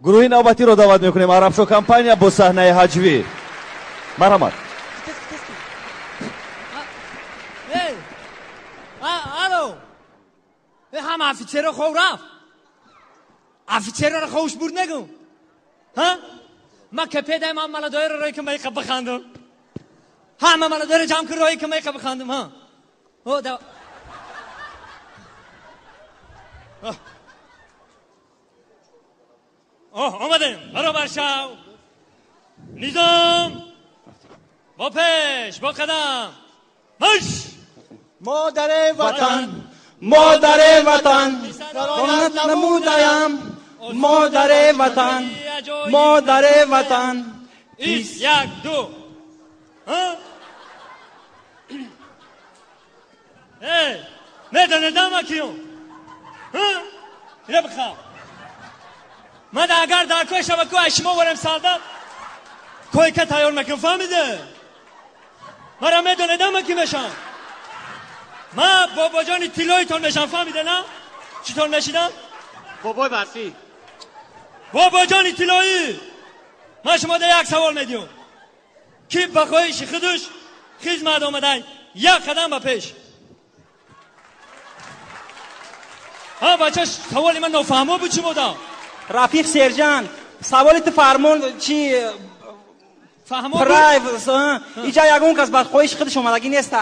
گروه نوبتی رو دعوت میکنیم. عربشو کمپانیا با صحنه هجوی. مرحمت. الو هم افیچر خو رفت افیچر رو خوش برد نگو ها ما که پیدا ما ملادای رو روی که میخواب بخندم همه ملادای رو جمع کن روی که میخواب بخندم ها او دا آمدیم برابر شو نظام با پیش با قدم مش مادر وطن مادر وطن خونت نمودایم مادر وطن مادر وطن ایست یک دو میدونه ما کیون اینه بخواه من اگر در کوی شبکو اشما ورم سالدم کوی که تایار مکن فهمیده مرا میدونه ما کی میشم من بابا جانی تیلوی تون میشم فهمیده نه چطور میشیدم بابای برفی بابا جانی تیلوی من شما ده یک سوال میدیم کی بخواهیش خودش خدمت آمدن یک قدم به پیش ها بچه سوالی من نفهمه بود چی بودا رفیق سرجان سوالت فرمون چی فهمه پرایوس اینجا یگون کس بعد خودش خودش اومدگی نیست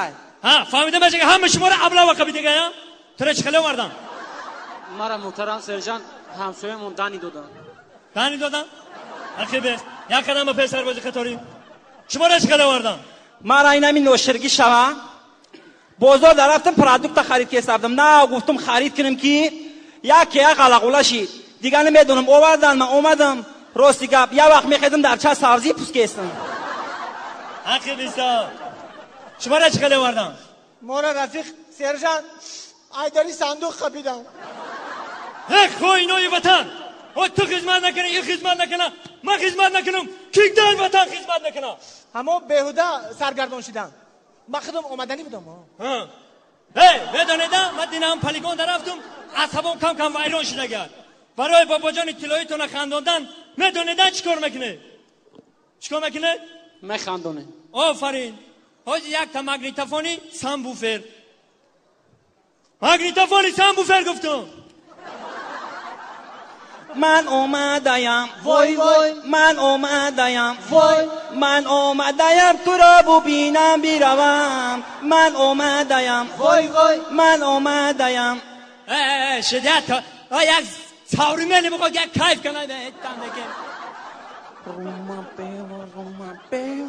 ها فهمیده میشه که همه شما رو ابلا و قبی دیگه یا تو چه خلو مردم مرا محترم سرجان همسایه‌مون دانی دادن اخی به یک قدم به پیش سربازی خطوری شما رو چه خلو مردم مرا این همین نوشرگی شوه بازار در رفتم پرادکت خرید که استفدم نه گفتم خرید کنم که یک قلقوله شید دیگه نمیدونم آوردن من اومدم راستی گپ یه وقت میخیدم در چه سبزی پوست کستم اخی بیستا شما را چه خیلی وردم ما را رفیق سرجان ایداری صندوق خبیدم خوی نوی وطن او تو خدمت نکنه این خدمت نکنه من خدمت نکنم کیک دل وطن خدمت نکنه همه بهوده سرگردان شدن من خودم آمدنی بودم بدانیدم من دینم پلیگون در رفتم عصبم کم کم ویران شده گرد برای بابا جان تیلایتون خنداندن میدونیدن چیکار میکنه میخندونه آفرین حاج یک تا مگنیتوفونی سامبوفر گفتم من اومدایم وای وای من اومدایم وای من اومدایم تو را ببینم بیروم من اومدایم وای وای من اومدایم شدیت یک ساوری میلی بخواد یک کیف کنه به تندگه روما بیو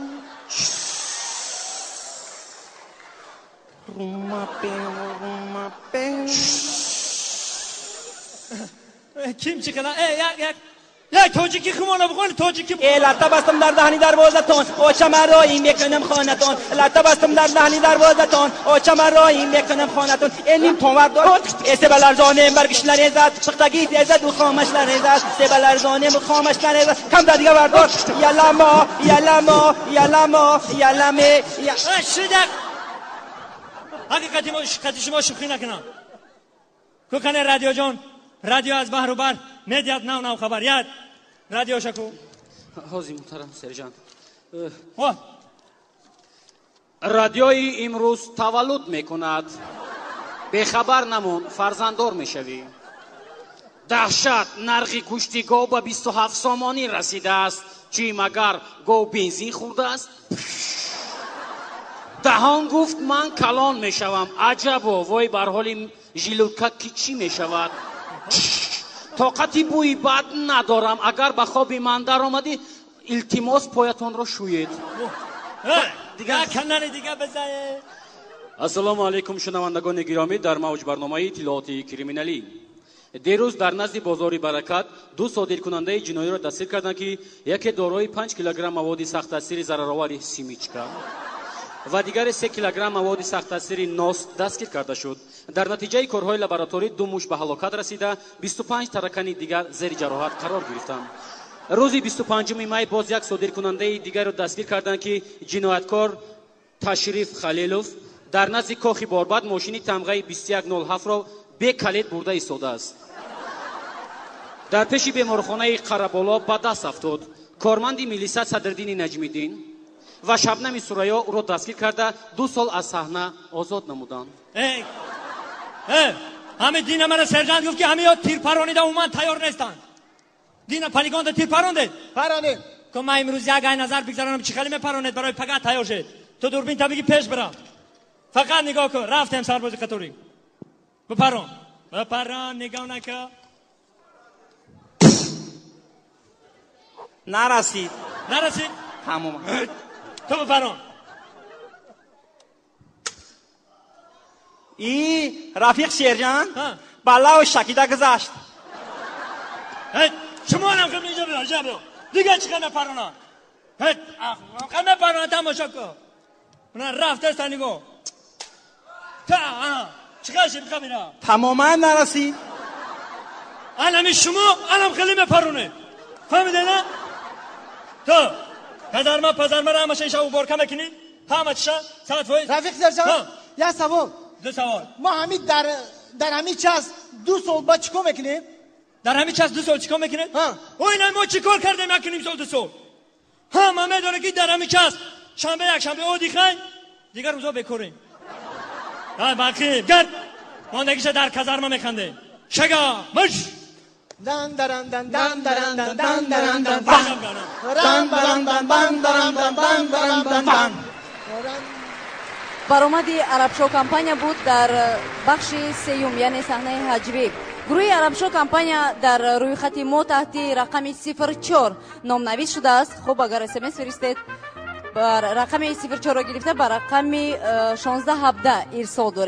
کیم چی کنه یک تاجیکی خمانه بخونه تاجیکی لطه بستم در دهنی دروازتون آچه من رایی میکنم خانتون لطه بستم در دهنی دروازتون آچه من رایی میکنم خانتون اینیم تومر دارد سبلرزانه برگش لرزد سختگی تیزد و خامش لرزد سبلرزانه و خامش لرزد کم دادیگه بردار یلمه شدق حقیقتی شما شوخی نکنم که کنه رادیو جان رادیو از بحر و بر میدیاد نو خبر یاد رادیو شکو حاضی محترم سرجان رادیوی امروز تولد میکند به خبر نمون فرزنددار میشوی دهشت نرخ گوشت گاو به 27 سامانی رسیده است چی مگر گاو بنزین خورده است دهان گفت من کلان میشوم عجبا وای بر حال ژیلوتکا کی چی میشود طاقتی بوی بد ندارم اگر به خواب من در آمدی التماس پایتان را شوید دیگه کنن دیگه بزنه السلام علیکم شنوندگان گرامی در موج برنامه اطلاعاتی کریمینالی دیروز در نزد بازار برکت دو صادرکننده جنایی را دستگیر کردند که یکی دارای 5 کیلوگرم مواد سخت تاثیر ضررآور سیمیچکا و دیگر 3 کیلوگرم مواد سخت تاثیر ناس دستگیر کرده شد. در نتیجه کارهای لابراتوری دو موش به هلاکت رسیده 25 ترکان دیگر زیر جراحت قرار گرفتند. روز 25 می باز یک صادرکننده دیگر را دستگیر کردند که جنایتکار تشریف خلیلوف در نزد کاخ باربد ماشین تمغه 2107 را به کلید برده ایستاده است. дар пеши беморхонаи қараболо ба даст афтод. корманди милисат Садриддини Наҷмиддин ва Шабнами Сурайё ӯро дастгир карда 2 сол аз саҳна озод намуданд. ҳамин дина мана сержант гуфт ки ҳамин тирпаронида умуман тайёр нестанд. дина полигонда тирпарондед. Паронед. ко ман имрӯз як ай назар бигзаронам чӣ хеле мепаронед барои пага тайёр шед. ту дурбинта биги пеш бирам. фақат нигоҳ кун. рафтем сарбози қатори. бипарон нигоҳ накун. نرسید نرسید؟ تمام. تو بپران. ای رفیق شیرجان ها. بالا و شکیده گذاشت. شما هم خیلی اینجا بیا دیگه چی خیلی پرانان خیلی پرانان تماشا کن اونا رفته است نگو چی خیلی شیب خمیره تماما نرسید. الان شما الان خیلی مپرونه فهمیده نه؟ تو پدرما را همه شیشه و بارکه میکنید همه چیشه ساعت فویز رفیق سرجان یه سوال. 2 سوال ما همین در همین چاس 2 سال بعد چیکار میکنیم؟ در همین چاس 2 سال چیکار میکنید؟ او اینا ما چیکار کردیم میکنیم سال 2 سال همه میدونه که در همین چاس شنبه یک شنبه او دیخواین دیگر روزا بکوریم باقی گرد ماندگیش در کازارما میخنده شگا مش دن درن دن دن درن دن دن درن دن دن. برآمدی عربشو کمپانیا بود در بخش سیوم یعنی صحنه هجوی. گروه عربشو کمپانیا در روی خط ما تحت رقم 04 نامنویس شده است. خب اگر SMS فرستید بر رقم 04 را گرفته بر رقم 1617 ارسال دارید.